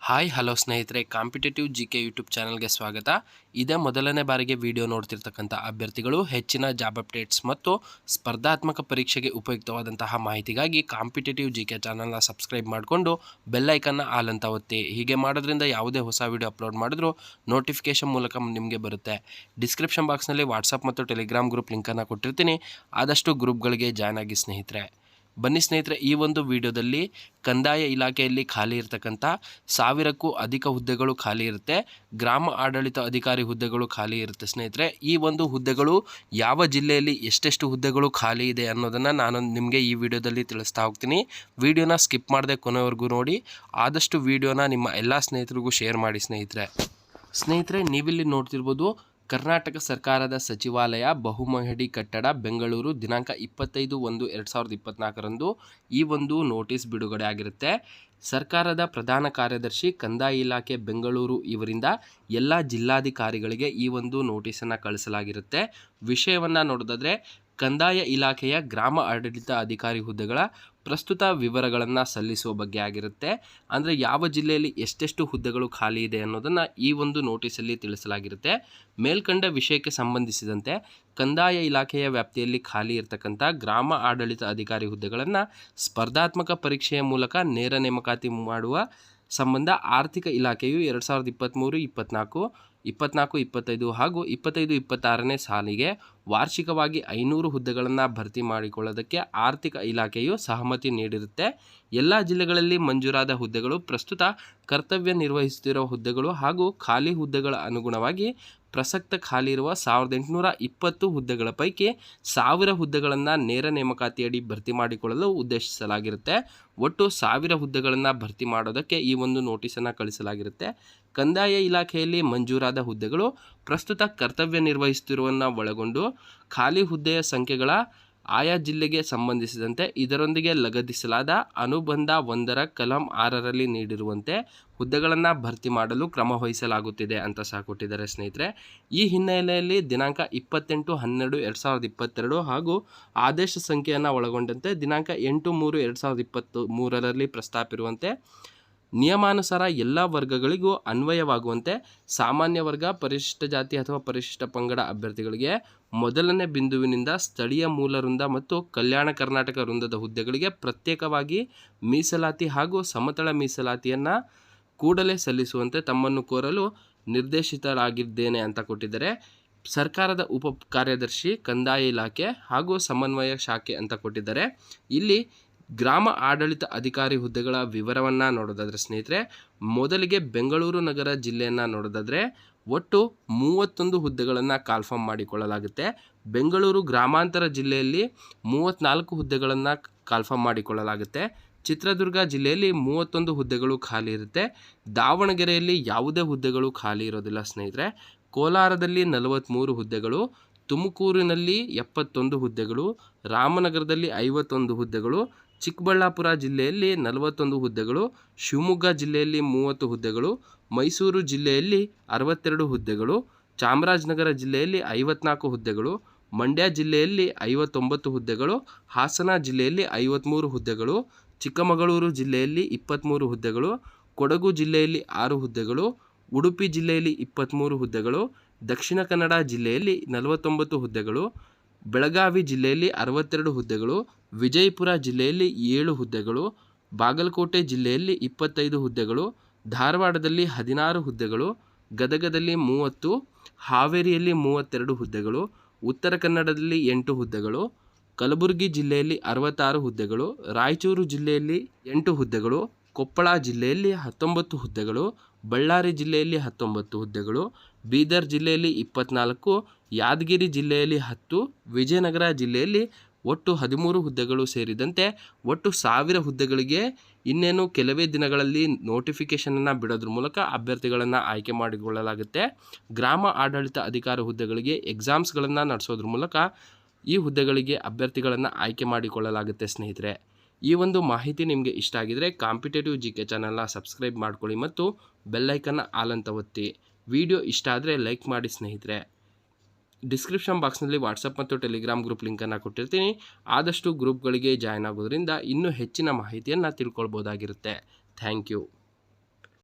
Hi hello ಸ್ನೇಹಿತರೆ, competitive GK YouTube ಚಾನಲ್ಗೆ ಸ್ವಾಗತ. ಇದೇ ಮೊದಲನೇ ಬಾರಿಗೆ ವಿಡಿಯೋ ನೋಡ್ತಿರ್ತಕ್ಕಂಥ ಅಭ್ಯರ್ಥಿಗಳು ಹೆಚ್ಚಿನ ಜಾಬ್ ಅಪ್ಡೇಟ್ಸ್ ಮತ್ತು ಸ್ಪರ್ಧಾತ್ಮಕ ಪರೀಕ್ಷೆಗೆ ಉಪಯುಕ್ತವಾದಂತಹ ಮಾಹಿತಿಗಾಗಿ ಕಾಂಪಿಟೇಟಿವ್ ಜಿಕೆ ಚಾನಲ್ನ ಸಬ್ಸ್ಕ್ರೈಬ್ ಮಾಡಿಕೊಂಡು ಬೆಲ್ಲೈಕನ್ನ ಆಲ್ ಅಂತ ಒತ್ತಿ. ಹೀಗೆ ಮಾಡೋದ್ರಿಂದ ಯಾವುದೇ ಹೊಸ ವಿಡಿಯೋ ಅಪ್ಲೋಡ್ ಮಾಡಿದ್ರೂ ನೋಟಿಫಿಕೇಶನ್ ಮೂಲಕ ನಿಮಗೆ ಬರುತ್ತೆ. ಡಿಸ್ಕ್ರಿಪ್ಷನ್ ಬಾಕ್ಸ್ನಲ್ಲಿ ವಾಟ್ಸಪ್ ಮತ್ತು ಟೆಲಿಗ್ರಾಮ್ ಗ್ರೂಪ್ ಲಿಂಕನ್ನು ಕೊಟ್ಟಿರ್ತೀನಿ. ಆದಷ್ಟು ಗ್ರೂಪ್ಗಳಿಗೆ ಜಾಯ್ನ್ ಆಗಿ ಸ್ನೇಹಿತರೆ. ಬನ್ನಿ ಸ್ನೇಹಿತರೆ, ಈ ಒಂದು ವಿಡಿಯೋದಲ್ಲಿ ಕಂದಾಯ ಇಲಾಖೆಯಲ್ಲಿ ಖಾಲಿ ಇರತಕ್ಕಂಥ 1000ಕ್ಕೂ ಅಧಿಕ ಹುದ್ದೆಗಳು ಖಾಲಿ ಇರುತ್ತೆ. ಗ್ರಾಮ ಆಡಳಿತ ಅಧಿಕಾರಿ ಹುದ್ದೆಗಳು ಖಾಲಿ ಇರುತ್ತೆ ಸ್ನೇಹಿತರೆ. ಈ ಒಂದು ಹುದ್ದೆಗಳು ಯಾವ ಜಿಲ್ಲೆಯಲ್ಲಿ ಎಷ್ಟೆಷ್ಟು ಹುದ್ದೆಗಳು ಖಾಲಿ ಇದೆ ಅನ್ನೋದನ್ನು ನಾನು ನಿಮಗೆ ಈ ವಿಡಿಯೋದಲ್ಲಿ ತಿಳಿಸ್ತಾ ಹೋಗ್ತೀನಿ. ವಿಡಿಯೋನ ಸ್ಕಿಪ್ ಮಾಡದೆ ಕೊನೆವರೆಗೂ ನೋಡಿ. ಆದಷ್ಟು ವಿಡಿಯೋನ ನಿಮ್ಮ ಎಲ್ಲ ಸ್ನೇಹಿತರಿಗೂ ಶೇರ್ ಮಾಡಿ ಸ್ನೇಹಿತರೆ. ನೀವಿಲ್ಲಿ ನೋಡ್ತಿರ್ಬೋದು, ಕರ್ನಾಟಕ ಸರ್ಕಾರದ ಸಚಿವಾಲಯ ಬಹುಮಹಡಿ ಕಟ್ಟಡ ಬೆಂಗಳೂರು ದಿನಾಂಕ 25/1/2024 ಈ ಒಂದು ನೋಟಿಸ್ ಬಿಡುಗಡೆ ಆಗಿರುತ್ತೆ. ಸರ್ಕಾರದ ಪ್ರಧಾನ ಕಾರ್ಯದರ್ಶಿ ಕಂದಾಯ ಇಲಾಖೆ ಬೆಂಗಳೂರು ಇವರಿಂದ ಎಲ್ಲ ಜಿಲ್ಲಾಧಿಕಾರಿಗಳಿಗೆ ಈ ಒಂದು ನೋಟಿಸನ್ನು ಕಳಿಸಲಾಗಿರುತ್ತೆ. ವಿಷಯವನ್ನು ನೋಡೋದಾದರೆ, ಕಂದಾಯ ಇಲಾಖೆಯ ಗ್ರಾಮ ಆಡಳಿತ ಅಧಿಕಾರಿ ಹುದ್ದೆಗಳ ಪ್ರಸ್ತುತ ವಿವರಗಳನ್ನು ಸಲ್ಲಿಸುವ ಬಗ್ಗೆ ಆಗಿರುತ್ತೆ. ಅಂದರೆ ಯಾವ ಜಿಲ್ಲೆಯಲ್ಲಿ ಎಷ್ಟೆಷ್ಟು ಹುದ್ದೆಗಳು ಖಾಲಿ ಇದೆ ಅನ್ನೋದನ್ನು ಈ ಒಂದು ನೋಟಿಸಲ್ಲಿ ತಿಳಿಸಲಾಗಿರುತ್ತೆ. ಮೇಲ್ಕಂಡ ವಿಷಯಕ್ಕೆ ಸಂಬಂಧಿಸಿದಂತೆ ಕಂದಾಯ ಇಲಾಖೆಯ ವ್ಯಾಪ್ತಿಯಲ್ಲಿ ಖಾಲಿ ಇರತಕ್ಕಂಥ ಗ್ರಾಮ ಆಡಳಿತ ಅಧಿಕಾರಿ ಹುದ್ದೆಗಳನ್ನು ಸ್ಪರ್ಧಾತ್ಮಕ ಪರೀಕ್ಷೆಯ ಮೂಲಕ ನೇರ ನೇಮಕಾತಿ ಮಾಡುವ ಸಂಬಂಧ ಆರ್ಥಿಕ ಇಲಾಖೆಯು 2023-24, 24-25 ಹಾಗೂ 25-26ನೇ ಸಾಲಿಗೆ ವಾರ್ಷಿಕವಾಗಿ 500 ಹುದ್ದೆಗಳನ್ನು ಭರ್ತಿ ಮಾಡಿಕೊಳ್ಳೋದಕ್ಕೆ ಆರ್ಥಿಕ ಇಲಾಖೆಯು ಸಹಮತಿ ನೀಡಿರುತ್ತೆ. ಎಲ್ಲ ಜಿಲ್ಲೆಗಳಲ್ಲಿ ಮಂಜೂರಾದ ಹುದ್ದೆಗಳು, ಪ್ರಸ್ತುತ ಕರ್ತವ್ಯ ನಿರ್ವಹಿಸುತ್ತಿರುವ ಹುದ್ದೆಗಳು ಹಾಗೂ ಖಾಲಿ ಹುದ್ದೆಗಳ ಅನುಗುಣವಾಗಿ ಪ್ರಸಕ್ತ ಖಾಲಿ ಇರುವ 1820 ಹುದ್ದೆಗಳ ಪೈಕಿ 1000 ಹುದ್ದೆಗಳನ್ನು ನೇರ ನೇಮಕಾತಿಯಡಿ ಭರ್ತಿ ಮಾಡಿಕೊಳ್ಳಲು ಉದ್ದೇಶಿಸಲಾಗಿರುತ್ತೆ. ಒಟ್ಟು 1000 ಹುದ್ದೆಗಳನ್ನು ಭರ್ತಿ ಮಾಡೋದಕ್ಕೆ ಈ ಒಂದು ನೋಟಿಸನ್ನು ಕಳಿಸಲಾಗಿರುತ್ತೆ. ಕಂದಾಯ ಇಲಾಖೆಯಲ್ಲಿ ಮಂಜೂರಾದ ಹುದ್ದೆಗಳು ಪ್ರಸ್ತುತ ಕರ್ತವ್ಯ ನಿರ್ವಹಿಸುತ್ತಿರುವನ್ನ ಒಳಗೊಂಡು ಖಾಲಿ ಹುದ್ದೆಯ ಸಂಖ್ಯೆಗಳ ಆಯಾ ಜಿಲ್ಲೆಗೆ ಸಂಬಂಧಿಸಿದಂತೆ ಇದರೊಂದಿಗೆ ಲಗತ್ತಿಸಲಾದ ಅನುಬಂಧ 1ರ ಕಲಂ 6ರಲ್ಲಿ ನೀಡಿರುವಂತೆ ಹುದ್ದೆಗಳನ್ನು ಭರ್ತಿ ಮಾಡಲು ಕ್ರಮ ವಹಿಸಲಾಗುತ್ತಿದೆ ಅಂತ ಸಹ ಕೊಟ್ಟಿದ್ದಾರೆ ಸ್ನೇಹಿತರೆ. ಈ ಹಿನ್ನೆಲೆಯಲ್ಲಿ ದಿನಾಂಕ 28/12/2022 ಹಾಗೂ ಆದೇಶ ಸಂಖ್ಯೆಯನ್ನು ಒಳಗೊಂಡಂತೆ ದಿನಾಂಕ 8/3/2023ರಲ್ಲಿ ಪ್ರಸ್ತಾಪಿರುವಂತೆ ನಿಯಮಾನುಸಾರ ಎಲ್ಲ ವರ್ಗಗಳಿಗೂ ಅನ್ವಯವಾಗುವಂತೆ ಸಾಮಾನ್ಯ ವರ್ಗ, ಪರಿಶಿಷ್ಟ ಜಾತಿ ಅಥವಾ ಪರಿಶಿಷ್ಟ ಪಂಗಡ ಅಭ್ಯರ್ಥಿಗಳಿಗೆ ಮೊದಲನೇ ಬಿಂದುವಿನಿಂದ ಸ್ಥಳೀಯ ಮೂಲ ವೃಂದ ಮತ್ತು ಕಲ್ಯಾಣ ಕರ್ನಾಟಕ ವೃಂದದ ಹುದ್ದೆಗಳಿಗೆ ಪ್ರತ್ಯೇಕವಾಗಿ ಮೀಸಲಾತಿ ಹಾಗೂ ಸಮತಳ ಮೀಸಲಾತಿಯನ್ನು ಕೂಡಲೇ ಸಲ್ಲಿಸುವಂತೆ ತಮ್ಮನ್ನು ಕೋರಲು ನಿರ್ದೇಶಿತರಾಗಿದ್ದೇನೆ ಅಂತ ಕೊಟ್ಟಿದ್ದಾರೆ. ಸರ್ಕಾರದ ಉಪ ಕಾರ್ಯದರ್ಶಿ ಕಂದಾಯ ಇಲಾಖೆ ಹಾಗೂ ಸಮನ್ವಯ ಶಾಖೆ ಅಂತ ಕೊಟ್ಟಿದ್ದಾರೆ. ಇಲ್ಲಿ ಗ್ರಾಮ ಆಡಳಿತ ಅಧಿಕಾರಿ ಹುದ್ದೆಗಳ ವಿವರವನ್ನು ನೋಡೋದಾದರೆ ಸ್ನೇಹಿತರೆ, ಮೊದಲಿಗೆ ಬೆಂಗಳೂರು ನಗರ ಜಿಲ್ಲೆಯನ್ನು ನೋಡೋದಾದರೆ ಒಟ್ಟು 31 ಹುದ್ದೆಗಳನ್ನು ಕಾಲ್ಫಾರ್ಮ್ ಮಾಡಿಕೊಳ್ಳಲಾಗುತ್ತೆ. ಬೆಂಗಳೂರು ಗ್ರಾಮಾಂತರ ಜಿಲ್ಲೆಯಲ್ಲಿ 34 ಹುದ್ದೆಗಳನ್ನು ಕಾಲ್ಫಾರ್ಮ್ ಮಾಡಿಕೊಳ್ಳಲಾಗುತ್ತೆ. ಚಿತ್ರದುರ್ಗ ಜಿಲ್ಲೆಯಲ್ಲಿ 31 ಹುದ್ದೆಗಳು ಖಾಲಿ ಇರುತ್ತೆ. ದಾವಣಗೆರೆಯಲ್ಲಿ ಯಾವುದೇ ಹುದ್ದೆಗಳು ಖಾಲಿ ಇರೋದಿಲ್ಲ ಸ್ನೇಹಿತರೆ. ಕೋಲಾರದಲ್ಲಿ 43 ಹುದ್ದೆಗಳು, ತುಮಕೂರಿನಲ್ಲಿ 71 ಹುದ್ದೆಗಳು, ರಾಮನಗರದಲ್ಲಿ 51 ಹುದ್ದೆಗಳು, ಚಿಕ್ಕಬಳ್ಳಾಪುರ ಜಿಲ್ಲೆಯಲ್ಲಿ 41 ಹುದ್ದೆಗಳು, ಶಿವಮೊಗ್ಗ ಜಿಲ್ಲೆಯಲ್ಲಿ 30 ಹುದ್ದೆಗಳು, ಮೈಸೂರು ಜಿಲ್ಲೆಯಲ್ಲಿ 62 ಹುದ್ದೆಗಳು, ಚಾಮರಾಜನಗರ ಜಿಲ್ಲೆಯಲ್ಲಿ 54 ಹುದ್ದೆಗಳು, ಮಂಡ್ಯ ಜಿಲ್ಲೆಯಲ್ಲಿ 59 ಹುದ್ದೆಗಳು, ಹಾಸನ ಜಿಲ್ಲೆಯಲ್ಲಿ 53 ಹುದ್ದೆಗಳು, ಚಿಕ್ಕಮಗಳೂರು ಜಿಲ್ಲೆಯಲ್ಲಿ 23 ಹುದ್ದೆಗಳು, ಕೊಡಗು ಜಿಲ್ಲೆಯಲ್ಲಿ 6 ಹುದ್ದೆಗಳು, ಉಡುಪಿ ಜಿಲ್ಲೆಯಲ್ಲಿ 23 ಹುದ್ದೆಗಳು, ದಕ್ಷಿಣ ಕನ್ನಡ ಜಿಲ್ಲೆಯಲ್ಲಿ 49 ಹುದ್ದೆಗಳು, ಬೆಳಗಾವಿ ಜಿಲ್ಲೆಯಲ್ಲಿ 62 ಹುದ್ದೆಗಳು, ವಿಜಯಪುರ ಜಿಲ್ಲೆಯಲ್ಲಿ 7 ಹುದ್ದೆಗಳು, ಬಾಗಲಕೋಟೆ ಜಿಲ್ಲೆಯಲ್ಲಿ 25 ಹುದ್ದೆಗಳು, ಧಾರವಾಡದಲ್ಲಿ 16 ಹುದ್ದೆಗಳು, ಗದಗದಲ್ಲಿ 30, ಹಾವೇರಿಯಲ್ಲಿ 32 ಹುದ್ದೆಗಳು, ಉತ್ತರ ಕನ್ನಡದಲ್ಲಿ 8 ಹುದ್ದೆಗಳು, ಕಲಬುರಗಿ ಜಿಲ್ಲೆಯಲ್ಲಿ 66 ಹುದ್ದೆಗಳು, ರಾಯಚೂರು ಜಿಲ್ಲೆಯಲ್ಲಿ 8 ಹುದ್ದೆಗಳು, ಕೊಪ್ಪಳ ಜಿಲ್ಲೆಯಲ್ಲಿ 19 ಹುದ್ದೆಗಳು, ಬಳ್ಳಾರಿ ಜಿಲ್ಲೆಯಲ್ಲಿ 19 ಹುದ್ದೆಗಳು, ಬೀದರ್ ಜಿಲ್ಲೆಯಲ್ಲಿ 24, ಯಾದಗಿರಿ ಜಿಲ್ಲೆಯಲ್ಲಿ 10, ವಿಜಯನಗರ ಜಿಲ್ಲೆಯಲ್ಲಿ ಒಟ್ಟು 13 ಹುದ್ದೆಗಳು ಸೇರಿದಂತೆ ಒಟ್ಟು 1000 ಹುದ್ದೆಗಳಿಗೆ ಇನ್ನೇನು ಕೆಲವೇ ದಿನಗಳಲ್ಲಿ ನೋಟಿಫಿಕೇಷನನ್ನು ಬಿಡೋದ್ರ ಮೂಲಕ ಅಭ್ಯರ್ಥಿಗಳನ್ನು ಆಯ್ಕೆ ಮಾಡಿಕೊಳ್ಳಲಾಗುತ್ತೆ. ಗ್ರಾಮ ಆಡಳಿತ ಅಧಿಕಾರಿ ಹುದ್ದೆಗಳಿಗೆ ಎಕ್ಸಾಮ್ಸ್ಗಳನ್ನು ನಡೆಸೋದ್ರ ಮೂಲಕ ಈ ಹುದ್ದೆಗಳಿಗೆ ಅಭ್ಯರ್ಥಿಗಳನ್ನು ಆಯ್ಕೆ ಮಾಡಿಕೊಳ್ಳಲಾಗುತ್ತೆ ಸ್ನೇಹಿತರೆ. ಈ ಒಂದು ಮಾಹಿತಿ ನಿಮಗೆ ಇಷ್ಟ ಆಗಿದರೆ ಕಾಂಪಿಟೇಟಿವ್ ಜಿಕೆ ಚಾನಲ್ನ ಸಬ್ಸ್ಕ್ರೈಬ್ ಮಾಡ್ಕೊಳ್ಳಿ ಮತ್ತು ಬೆಲ್ಲೈಕನ್ನ ಆಲ್ ಅಂತ ಒತ್ತಿ. ವಿಡಿಯೋ ಇಷ್ಟ ಆದರೆ ಲೈಕ್ ಮಾಡಿ ಸ್ನೇಹಿತರೆ. ಡಿಸ್ಕ್ರಿಪ್ಷನ್ ಬಾಕ್ಸ್ನಲ್ಲಿ ವಾಟ್ಸಪ್ ಮತ್ತು ಟೆಲಿಗ್ರಾಮ್ ಗ್ರೂಪ್ ಲಿಂಕನ್ನು ಕೊಟ್ಟಿರ್ತೀನಿ. ಆದಷ್ಟು ಗ್ರೂಪ್ಗಳಿಗೆ ಜಾಯ್ನ್ ಆಗೋದ್ರಿಂದ ಇನ್ನೂ ಹೆಚ್ಚಿನ ಮಾಹಿತಿಯನ್ನು ತಿಳ್ಕೊಳ್ಬೋದಾಗಿರುತ್ತೆ. Thank you.